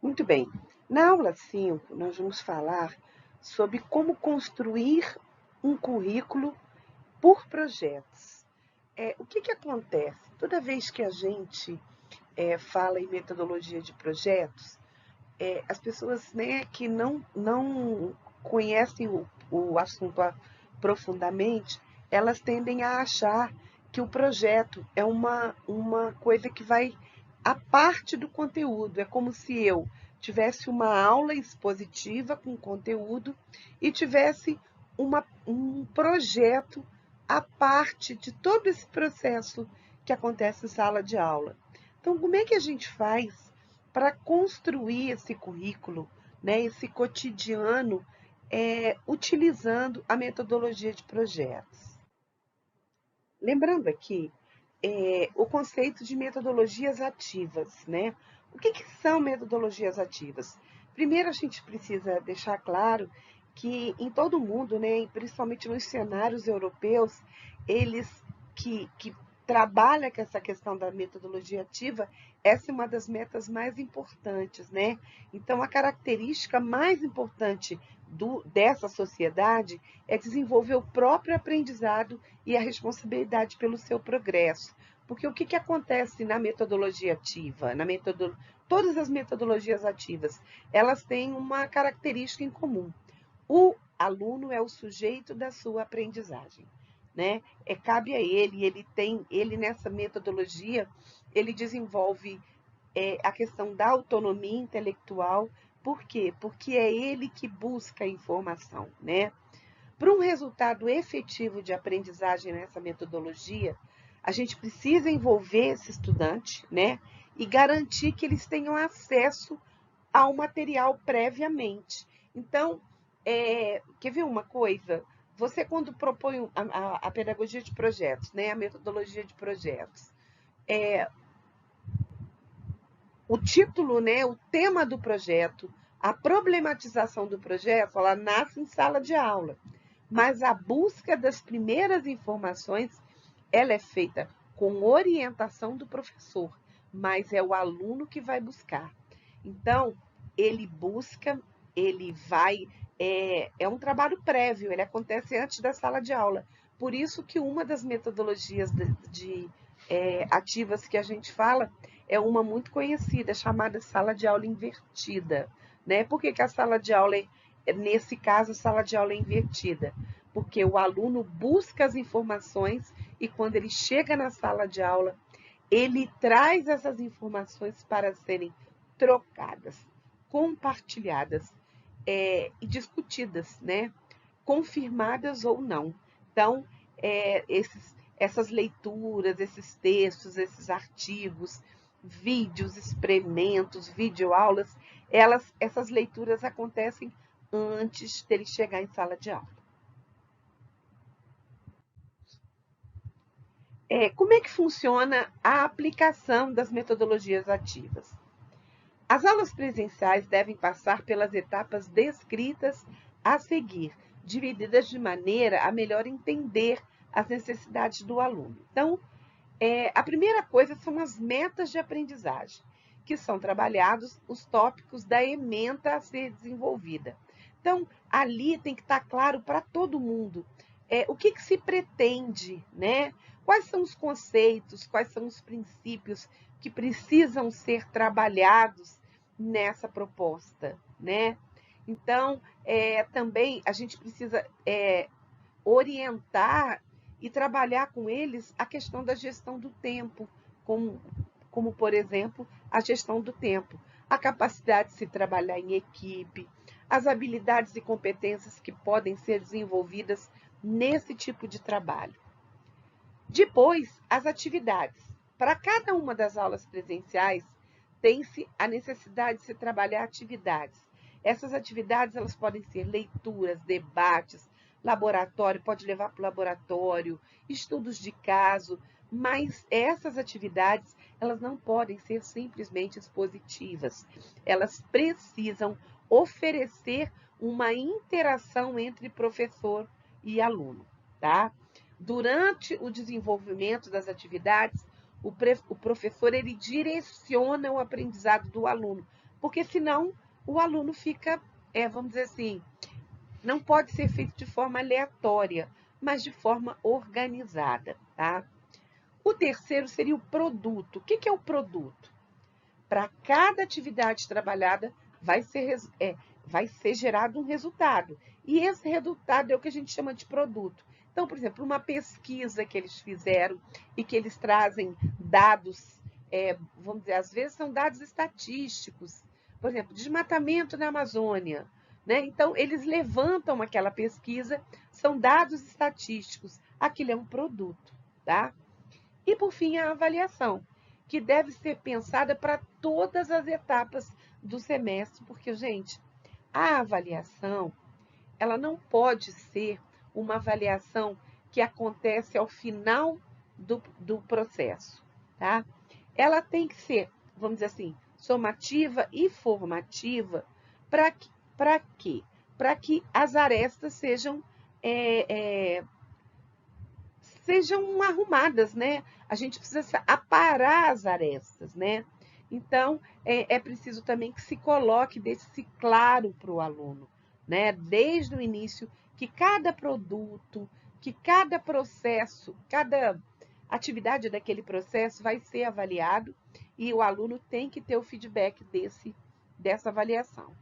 Muito bem. Na aula 5, nós vamos falar sobre como construir um currículo por projetos. O que acontece? Toda vez que a gente fala em metodologia de projetos, as pessoas, né, que não conhecem o assunto profundamente, elas tendem a achar que o projeto é uma coisa que vai à parte do conteúdo. É como se eu tivesse uma aula expositiva com conteúdo e tivesse um projeto à parte de todo esse processo que acontece em sala de aula. Então, como é que a gente faz para construir esse currículo, né, esse cotidiano, utilizando a metodologia de projetos? Lembrando aqui o conceito de metodologias ativas, né? O que são metodologias ativas? Primeiro, a gente precisa deixar claro que em todo o mundo, né, principalmente nos cenários europeus, eles que trabalham com essa questão da metodologia ativa, essa é uma das metas mais importantes, né? Então, a característica mais importante dessa sociedade é desenvolver o próprio aprendizado e a responsabilidade pelo seu progresso. Porque o que acontece na metodologia ativa? Todas as metodologias ativas, elas têm uma característica em comum. O aluno é o sujeito da sua aprendizagem, né? Cabe a ele nessa metodologia, ele desenvolve a questão da autonomia intelectual. Por quê? Porque é ele que busca a informação, né? Para um resultado efetivo de aprendizagem nessa metodologia, a gente precisa envolver esse estudante, né? E garantir que eles tenham acesso ao material previamente. Então, quer ver uma coisa? Você, quando propõe a pedagogia de projetos, né, a metodologia de projetos, o título, né, o tema do projeto, a problematização do projeto, ela nasce em sala de aula. Mas a busca das primeiras informações, ela é feita com orientação do professor, mas é o aluno que vai buscar. Então, ele busca, ele vai, um trabalho prévio, ele acontece antes da sala de aula. Por isso que uma das metodologias ativas que a gente fala é uma muito conhecida, chamada sala de aula invertida. Né? Por que a sala de aula nesse caso, a sala de aula é invertida? Porque o aluno busca as informações e quando ele chega na sala de aula, ele traz essas informações para serem trocadas, compartilhadas e discutidas, né? Confirmadas ou não. Então, essas leituras, esses textos, esses artigos, vídeos, experimentos, videoaulas, essas leituras acontecem antes dele chegar em sala de aula. Como é que funciona a aplicação das metodologias ativas? As aulas presenciais devem passar pelas etapas descritas a seguir, divididas de maneira a melhor entender as necessidades do aluno. Então, a primeira coisa são as metas de aprendizagem, que são trabalhados os tópicos da ementa a ser desenvolvida. Então, ali tem que estar claro para todo mundo o que se pretende, né? Quais são os conceitos, quais são os princípios que precisam ser trabalhados nessa proposta, né? Então, também a gente precisa orientar e trabalhar com eles a questão da gestão do tempo, como, por exemplo, a gestão do tempo, a capacidade de se trabalhar em equipe, as habilidades e competências que podem ser desenvolvidas nesse tipo de trabalho. Depois, as atividades. Para cada uma das aulas presenciais, tem-se a necessidade de se trabalhar atividades. Essas atividades elas podem ser leituras, debates, laboratório, pode levar para o laboratório, estudos de caso, mas essas atividades elas não podem ser simplesmente expositivas. Elas precisam oferecer uma interação entre professor e aluno, tá? Durante o desenvolvimento das atividades, o professor ele direciona o aprendizado do aluno porque senão o aluno fica, vamos dizer assim, não pode ser feito de forma aleatória, mas de forma organizada, tá? O terceiro seria o produto. O que é o produto? Para cada atividade trabalhada vai ser gerado um resultado. E esse resultado é o que a gente chama de produto. Então, por exemplo, uma pesquisa que eles fizeram e que eles trazem dados, vamos dizer, às vezes são dados estatísticos, por exemplo, desmatamento na Amazônia, né? Então, eles levantam aquela pesquisa, são dados estatísticos, aquilo é um produto, tá? E, por fim, a avaliação, que deve ser pensada para todas as etapas do semestre, porque, gente, a avaliação, ela não pode ser uma avaliação que acontece ao final do processo, tá? Ela tem que ser, vamos dizer assim, somativa e formativa para quê? Para que as arestas sejam arrumadas, né? A gente precisa aparar as arestas, né? Então, é preciso também que se coloque, deixe claro para o aluno, né? Desde o início, que cada produto, que cada processo, cada atividade daquele processo vai ser avaliado e o aluno tem que ter o feedback dessa avaliação.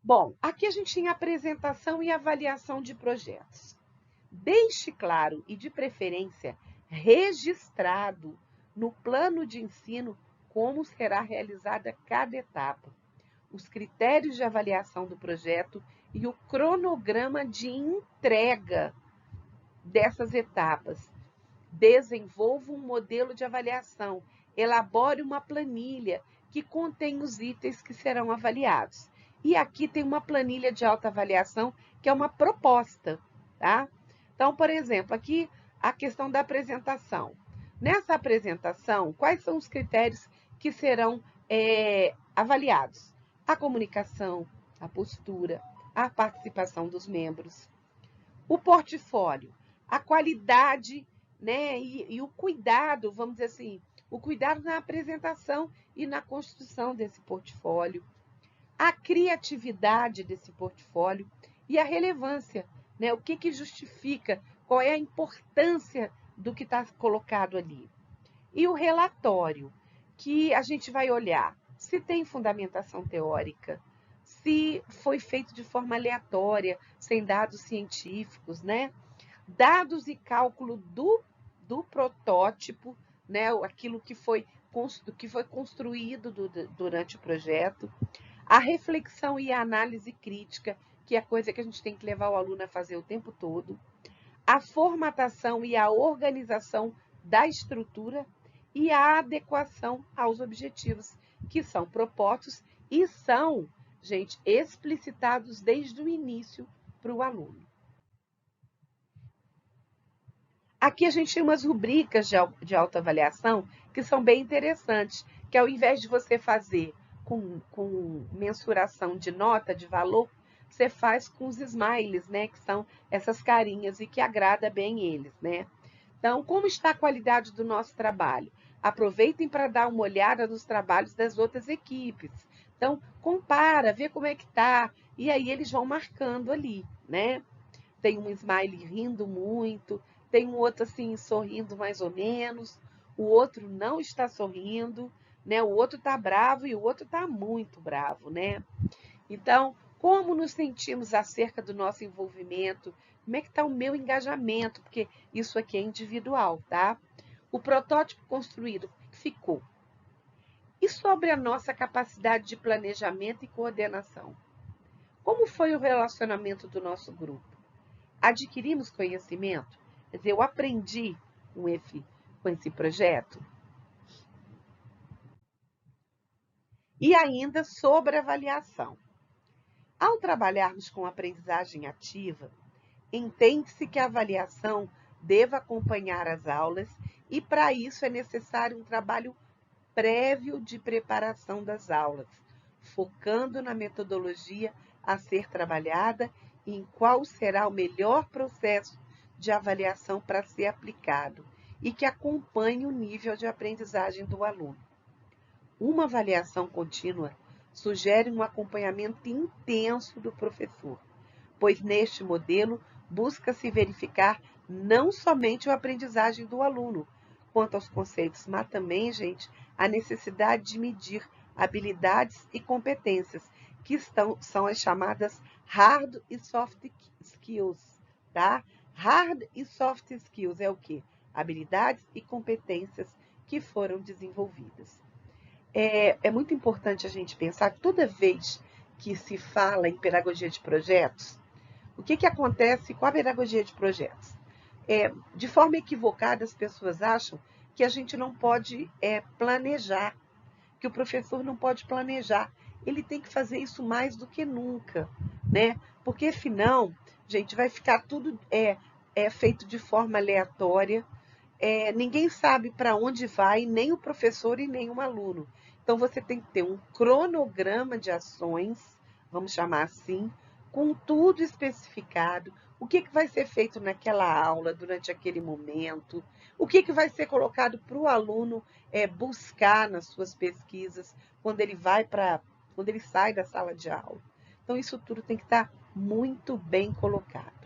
Bom, aqui a gente tem apresentação e avaliação de projetos. Deixe claro e, de preferência, registrado no plano de ensino como será realizada cada etapa, os critérios de avaliação do projeto e o cronograma de entrega dessas etapas. Desenvolva um modelo de avaliação, elabore uma planilha que contém os itens que serão avaliados. E aqui tem uma planilha de autoavaliação que é uma proposta, tá? Então, por exemplo, aqui a questão da apresentação. Nessa apresentação, quais são os critérios que serão avaliados? A comunicação, a postura, a participação dos membros. O portfólio, a qualidade, né, e o cuidado, vamos dizer assim, o cuidado na apresentação e na construção desse portfólio. A criatividade desse portfólio e a relevância, né? O que justifica, qual é a importância do que está colocado ali. E o relatório, que a gente vai olhar se tem fundamentação teórica, se foi feito de forma aleatória, sem dados científicos, né? Dados e cálculo do protótipo, né? Aquilo que foi construído durante o projeto. A reflexão e a análise crítica, que é a coisa que a gente tem que levar o aluno a fazer o tempo todo. A formatação e a organização da estrutura e a adequação aos objetivos, que são propostos e são, gente, explicitados desde o início para o aluno. Aqui a gente tem umas rubricas de autoavaliação que são bem interessantes, que ao invés de você fazer com mensuração de nota, de valor, você faz com os smiles, né? Que são essas carinhas e que agrada bem eles, né? Então, como está a qualidade do nosso trabalho? Aproveitem para dar uma olhada nos trabalhos das outras equipes. Então, compara, vê como é que está, e aí eles vão marcando ali, né? Tem um smile rindo muito, tem um outro assim sorrindo mais ou menos, o outro não está sorrindo, né? O outro está bravo e o outro está muito bravo, né? Então, como nos sentimos acerca do nosso envolvimento? Como é que está o meu engajamento? Porque isso aqui é individual, tá? O protótipo construído ficou. E sobre a nossa capacidade de planejamento e coordenação? Como foi o relacionamento do nosso grupo? Adquirimos conhecimento? Quer dizer, eu aprendi com esse projeto? E ainda sobre avaliação. Ao trabalharmos com aprendizagem ativa, entende-se que a avaliação deva acompanhar as aulas e, para isso, é necessário um trabalho prévio de preparação das aulas, focando na metodologia a ser trabalhada e em qual será o melhor processo de avaliação para ser aplicado e que acompanhe o nível de aprendizagem do aluno. Uma avaliação contínua sugere um acompanhamento intenso do professor, pois neste modelo busca-se verificar não somente a aprendizagem do aluno, quanto aos conceitos, mas também, gente, a necessidade de medir habilidades e competências, que são as chamadas hard e soft skills, tá? Hard e soft skills é o quê? Habilidades e competências que foram desenvolvidas. É muito importante a gente pensar que toda vez que se fala em pedagogia de projetos, o que acontece com a pedagogia de projetos? De forma equivocada, as pessoas acham que a gente não pode planejar, que o professor não pode planejar. Ele tem que fazer isso mais do que nunca, né? Porque, senão, gente, vai ficar tudo feito de forma aleatória, ninguém sabe para onde vai, nem o professor e nem o aluno. Então, você tem que ter um cronograma de ações, vamos chamar assim, com tudo especificado, o que vai ser feito naquela aula, durante aquele momento, o que vai ser colocado para o aluno buscar nas suas pesquisas, quando ele sai da sala de aula. Então, isso tudo tem que estar muito bem colocado.